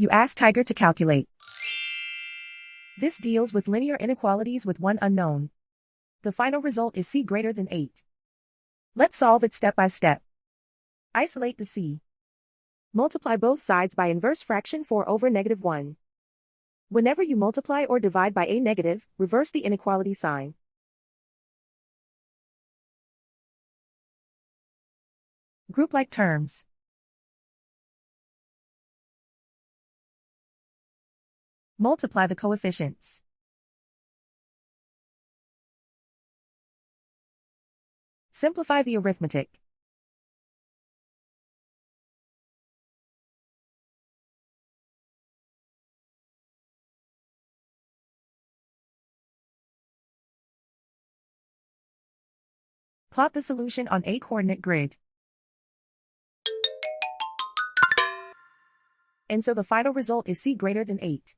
You ask Tiger to calculate. This deals with linear inequalities with one unknown. The final result is c greater than 8. Let's solve it step by step. Isolate the c. Multiply both sides by inverse fraction 4 over -1. Whenever you multiply or divide by a negative, reverse the inequality sign. Group like terms. Multiply the coefficients. Simplify the arithmetic. Plot the solution on a coordinate grid. And so the final result is c greater than 8.